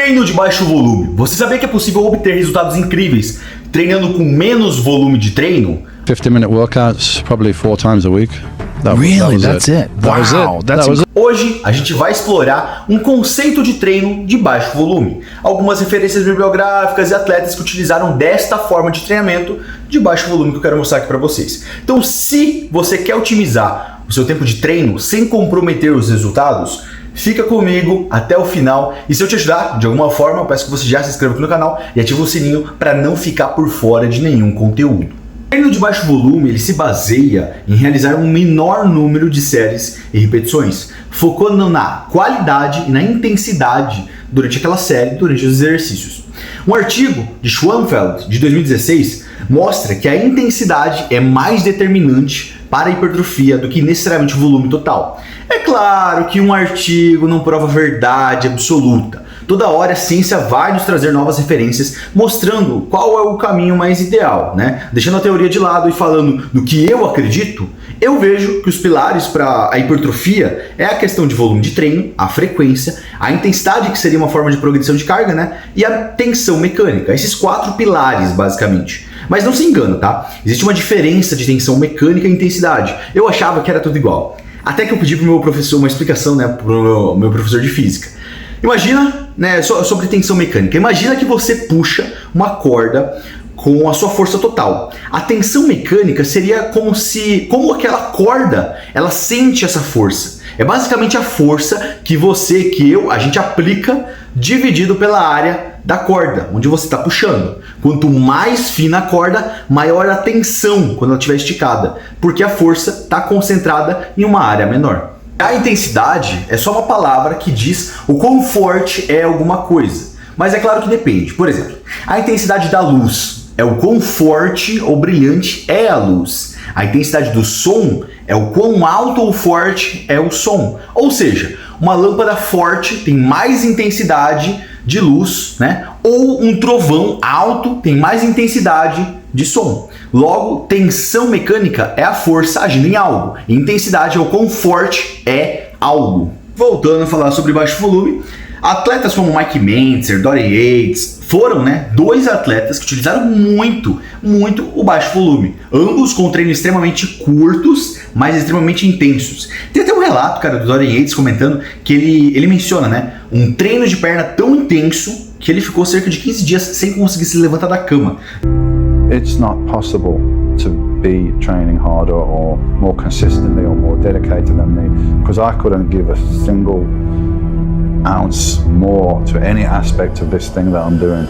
Treino de baixo volume. Você sabia que é possível obter resultados incríveis treinando com menos volume de treino? 50-minute workouts, probably 4 times a week. That's it. Wow, that's it. Hoje a gente vai explorar um conceito de treino de baixo volume, algumas referências bibliográficas e atletas que utilizaram desta forma de treinamento de baixo volume que eu quero mostrar aqui para vocês. Então, se você quer otimizar o seu tempo de treino sem comprometer os resultados, fica comigo até o final, e se eu te ajudar de alguma forma, eu peço que você já se inscreva aqui no canal e ative o sininho para não ficar por fora de nenhum conteúdo. O treino de baixo volume ele se baseia em realizar um menor número de séries e repetições, focando na qualidade e na intensidade durante aquela série, durante os exercícios. Um artigo de Schoenfeld, de 2016, mostra que a intensidade é mais determinante para a hipertrofia do que necessariamente o volume total. É claro que um artigo não prova verdade absoluta. Toda hora a ciência vai nos trazer novas referências mostrando qual é o caminho mais ideal, né? Deixando a teoria de lado e falando do que eu acredito, eu vejo que os pilares para a hipertrofia é a questão de volume de treino, a frequência, a intensidade, que seria uma forma de progressão de carga, né? E a tensão mecânica. Esses 4 pilares, basicamente. Mas não se engana, tá? Existe uma diferença de tensão mecânica e intensidade. Eu achava que era tudo igual. Até que eu pedi pro meu professor uma explicação, né? Pro meu professor de física. Imagina, né, sobre tensão mecânica. Imagina que você puxa uma corda com a sua força total. A tensão mecânica seria como aquela corda, ela sente essa força. É basicamente a força que a gente aplica dividido pela área da corda, onde você está puxando. Quanto mais fina a corda, maior a tensão quando ela estiver esticada, porque a força está concentrada em uma área menor. A intensidade é só uma palavra que diz o quão forte é alguma coisa, mas é claro que depende. Por exemplo, a intensidade da luz é o quão forte ou brilhante é a luz. A intensidade do som é o quão alto ou forte é o som. Ou seja, uma lâmpada forte tem mais intensidade de luz, né? Ou um trovão alto tem mais intensidade de som. Logo, tensão mecânica é a força agindo em algo. E intensidade é o quão forte é algo. Voltando a falar sobre baixo volume, atletas como Mike Mentzer, Dorian Yates foram, né, 2 atletas que utilizaram muito o baixo volume. Ambos com treinos extremamente curtos, mas extremamente intensos. Tem até um relato, cara, do Dorian Yates comentando que ele menciona, né, um treino de perna tão intenso que ele ficou cerca de 15 dias sem conseguir se levantar da cama. It's not possible to be training harder or more consistently or more dedicated than me, because I couldn't give a single ounce more to any aspect of this thing that I'm doing.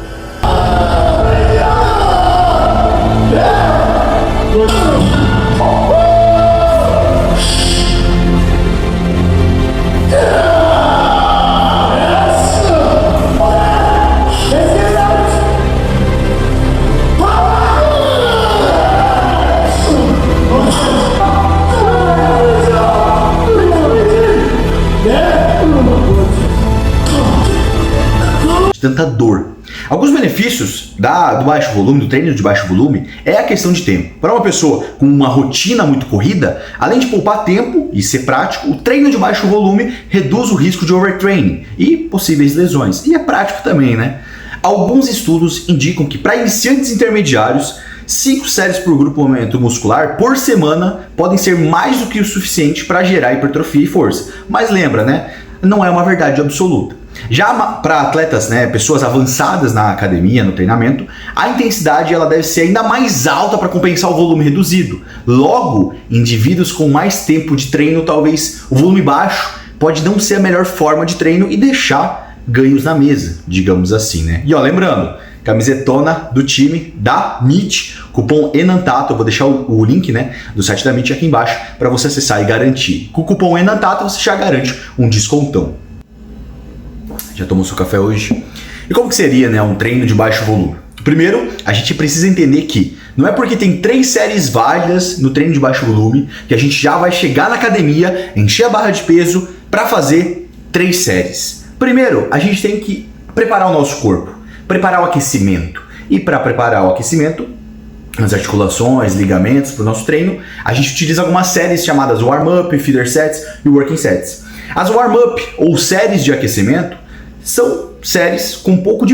Tanta dor. Alguns benefícios do baixo volume, do treino de baixo volume, é a questão de tempo. Para uma pessoa com uma rotina muito corrida, além de poupar tempo e ser prático, o treino de baixo volume reduz o risco de overtraining e possíveis lesões. E é prático também, né? Alguns estudos indicam que para iniciantes intermediários, 5 séries por grupamento muscular por semana podem ser mais do que o suficiente para gerar hipertrofia e força. Mas lembra, né? Não é uma verdade absoluta. Já para atletas, né, pessoas avançadas na academia, no treinamento, a intensidade ela deve ser ainda mais alta para compensar o volume reduzido. Logo, indivíduos com mais tempo de treino, talvez o volume baixo pode não ser a melhor forma de treino e deixar ganhos na mesa, digamos assim, né? E ó, lembrando, camisetona do time da MIT, cupom ENANTATO, eu vou deixar o link, né, do site da MIT aqui embaixo para você acessar e garantir. Com o cupom ENANTATO você já garante um descontão. Já tomou seu café hoje? E como que seria, né, um treino de baixo volume? Primeiro, a gente precisa entender que não é porque tem 3 séries válidas no treino de baixo volume que a gente já vai chegar na academia, encher a barra de peso para fazer 3 séries. Primeiro, a gente tem que preparar o nosso corpo, preparar o aquecimento. E para preparar o aquecimento, as articulações, ligamentos para o nosso treino, a gente utiliza algumas séries chamadas warm-up, feeder sets e working sets. As warm-up ou séries de aquecimento são séries com pouco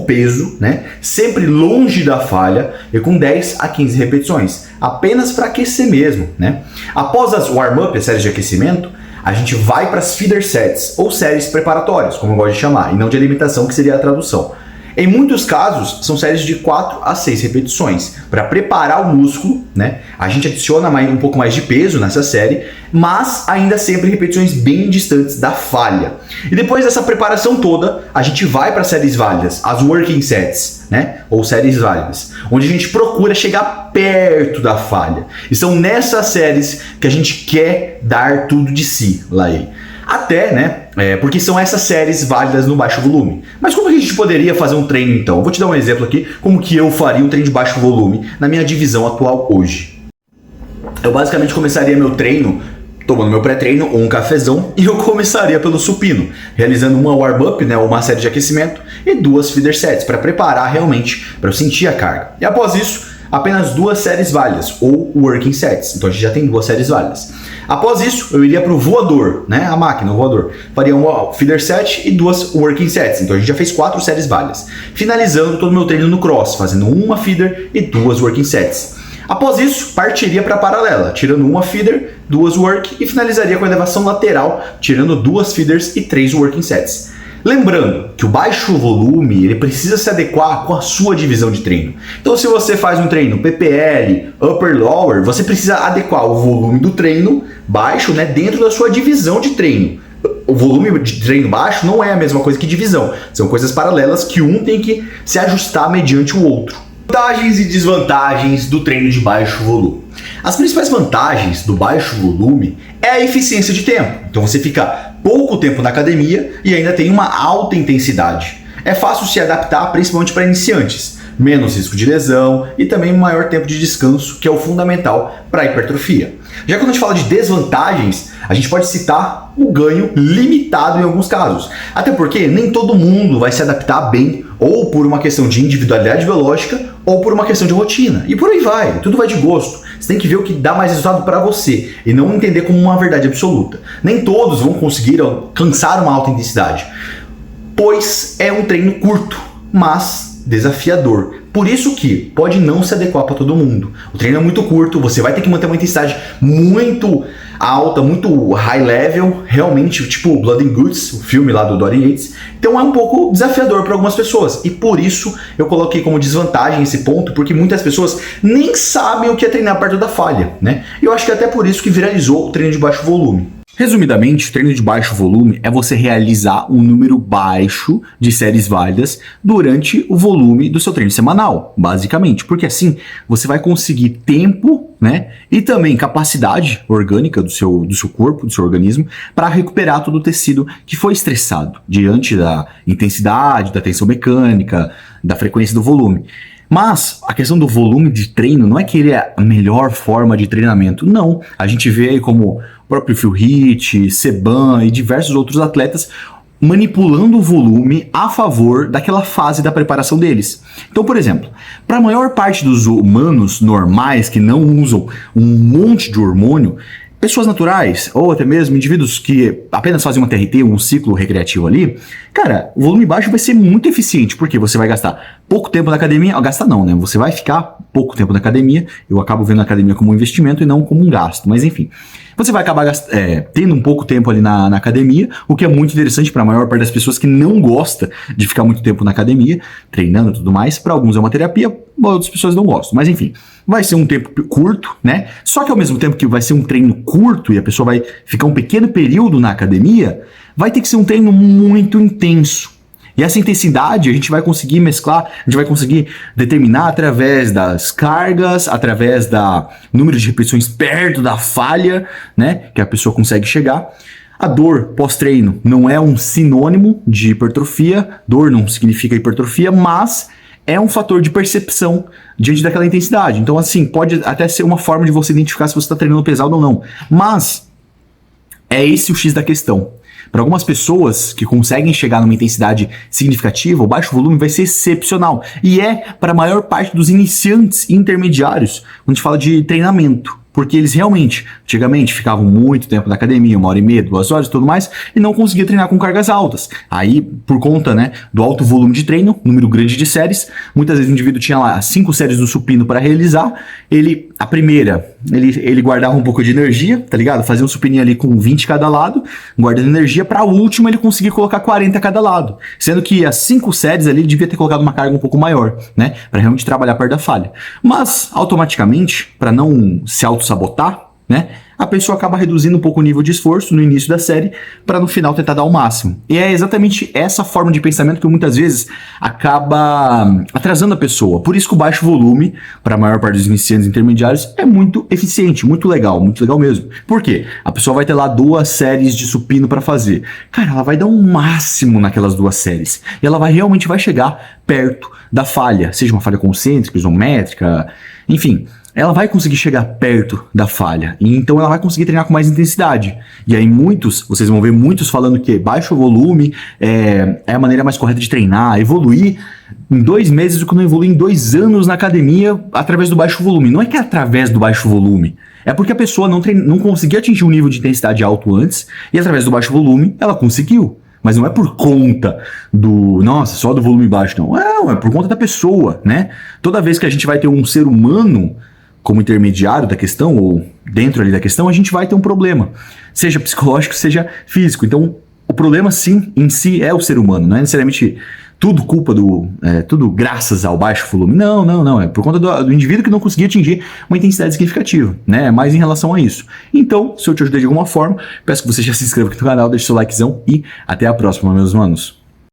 peso, né? Sempre longe da falha e com 10 a 15 repetições, apenas para aquecer mesmo, né? Após as warm-up, as séries de aquecimento, a gente vai para as feeder sets, ou séries preparatórias, como eu gosto de chamar, e não de alimentação, que seria a tradução. Em muitos casos, são séries de 4 a 6 repetições. Para preparar o músculo, né, a gente adiciona um pouco mais de peso nessa série, mas ainda sempre repetições bem distantes da falha. E depois dessa preparação toda, a gente vai para séries válidas, as working sets, né, ou séries válidas, onde a gente procura chegar perto da falha. E são nessas séries que a gente quer dar tudo de si, lá aí. Até, né, porque são essas séries válidas no baixo volume. Mas como a gente poderia fazer um treino então? Eu vou te dar um exemplo aqui, como que eu faria um treino de baixo volume na minha divisão atual hoje. Eu basicamente começaria meu treino tomando meu pré-treino ou um cafezão, e eu começaria pelo supino, realizando uma warm-up, né, uma série de aquecimento e 2 feeder sets, para preparar realmente, para eu sentir a carga. E após isso, apenas 2 séries válidas, ou working sets. Então a gente já tem 2 séries válidas. Após isso, eu iria para o voador, né? A máquina, o voador. Faria uma feeder set e 2 working sets. Então a gente já fez 4 séries válidas. Finalizando todo o meu treino no cross, fazendo uma feeder e 2 working sets. Após isso, partiria para a paralela, tirando uma feeder, 2 work e finalizaria com a elevação lateral, tirando 2 feeders e 3 working sets. Lembrando que o baixo volume ele precisa se adequar com a sua divisão de treino. Então, se você faz um treino PPL, upper lower, você precisa adequar o volume do treino baixo, né, dentro da sua divisão de treino. O volume de treino baixo não é a mesma coisa que divisão. São coisas paralelas que um tem que se ajustar mediante o outro. Vantagens e desvantagens do treino de baixo volume. As principais vantagens do baixo volume é a eficiência de tempo. Então você fica pouco tempo na academia e ainda tem uma alta intensidade. É fácil se adaptar, principalmente para iniciantes. Menos risco de lesão e também maior tempo de descanso, que é o fundamental para a hipertrofia. Já quando a gente fala de desvantagens, a gente pode citar o ganho limitado em alguns casos. Até porque nem todo mundo vai se adaptar bem, ou por uma questão de individualidade biológica, ou por uma questão de rotina. E por aí vai, tudo vai de gosto. Você tem que ver o que dá mais resultado para você e não entender como uma verdade absoluta. Nem todos vão conseguir alcançar uma alta intensidade, pois é um treino curto, mas desafiador. Por isso que pode não se adequar para todo mundo. O treino é muito curto, você vai ter que manter uma intensidade muito alta, muito high level, realmente, tipo Blood and Guts, o filme lá do Dorian Yates. Então é um pouco desafiador para algumas pessoas. E por isso eu coloquei como desvantagem esse ponto, porque muitas pessoas nem sabem o que é treinar perto da falha, né? E eu acho que até por isso que viralizou o treino de baixo volume. Resumidamente, o treino de baixo volume é você realizar um número baixo de séries válidas durante o volume do seu treino semanal, basicamente, porque assim você vai conseguir tempo, né, e também capacidade orgânica do seu corpo, do seu organismo, para recuperar todo o tecido que foi estressado diante da intensidade, da tensão mecânica, da frequência do volume. Mas a questão do volume de treino não é que ele é a melhor forma de treinamento, não. A gente vê aí como o próprio Phil Heath, Seban e diversos outros atletas manipulando o volume a favor daquela fase da preparação deles. Então, por exemplo, para a maior parte dos humanos normais que não usam um monte de hormônio, pessoas naturais, ou até mesmo indivíduos que apenas fazem uma TRT, um ciclo recreativo ali, cara, o volume baixo vai ser muito eficiente, porque você vai gastar pouco tempo na academia, gastar não, né? Você vai ficar pouco tempo na academia, eu acabo vendo a academia como um investimento e não como um gasto, mas enfim. Você vai acabar tendo um pouco tempo ali na academia, o que é muito interessante para a maior parte das pessoas que não gosta de ficar muito tempo na academia, treinando e tudo mais. Para alguns é uma terapia, outras pessoas não gostam. Mas enfim, vai ser um tempo curto, né? Só que ao mesmo tempo que vai ser um treino curto e a pessoa vai ficar um pequeno período na academia, vai ter que ser um treino muito intenso. E essa intensidade a gente vai conseguir mesclar, a gente vai conseguir determinar através das cargas, através da número de repetições perto da falha, né, que a pessoa consegue chegar. A dor pós-treino não é um sinônimo de hipertrofia, dor não significa hipertrofia, mas é um fator de percepção diante daquela intensidade. Então, assim, pode até ser uma forma de você identificar se você está treinando pesado ou não. Mas é esse o X da questão. Para algumas pessoas que conseguem chegar numa intensidade significativa, o baixo volume vai ser excepcional. E é para a maior parte dos iniciantes e intermediários, quando a gente fala de treinamento. Porque eles realmente, antigamente, ficavam muito tempo na academia, 1h30, 2 horas e tudo mais, e não conseguia treinar com cargas altas. Aí, por conta, né, do alto volume de treino, número grande de séries, muitas vezes o indivíduo tinha lá 5 séries do supino para realizar, a primeira, ele guardava um pouco de energia, tá ligado? Fazia um supininho ali com 20 cada lado, guardando energia, para a última ele conseguir colocar 40 cada lado. Sendo que as 5 séries ali ele devia ter colocado uma carga um pouco maior, né? Para realmente trabalhar perto da falha. Mas, automaticamente, para não se auto-sabotar, né? A pessoa acaba reduzindo um pouco o nível de esforço no início da série para no final tentar dar o máximo. E é exatamente essa forma de pensamento que muitas vezes acaba atrasando a pessoa. Por isso que o baixo volume, para a maior parte dos iniciantes intermediários, é muito eficiente, muito legal mesmo. Por quê? A pessoa vai ter lá 2 séries de supino para fazer. Cara, ela vai dar um máximo naquelas 2 séries. E ela realmente vai chegar perto da falha, seja uma falha concêntrica, isométrica, enfim. Ela vai conseguir chegar perto da falha, e então ela vai conseguir treinar com mais intensidade. E aí vocês vão ver muitos falando que baixo volume é a maneira mais correta de treinar, evoluir em 2 meses o que não evolui em 2 anos na academia através do baixo volume. Não é que é através do baixo volume, é porque a pessoa não conseguia atingir um nível de intensidade alto antes, e através do baixo volume ela conseguiu. Mas não é por conta só do volume baixo, não. Não, é por conta da pessoa, né? Toda vez que a gente vai ter um ser humano como intermediário da questão, ou dentro ali da questão, a gente vai ter um problema. Seja psicológico, seja físico. Então, o problema, sim, em si, é o ser humano. Não é necessariamente tudo culpa tudo graças ao baixo volume. Não. É por conta do indivíduo que não conseguia atingir uma intensidade significativa, né? É mais em relação a isso. Então, se eu te ajudei de alguma forma, peço que você já se inscreva aqui no canal, deixe seu likezão e até a próxima, meus manos.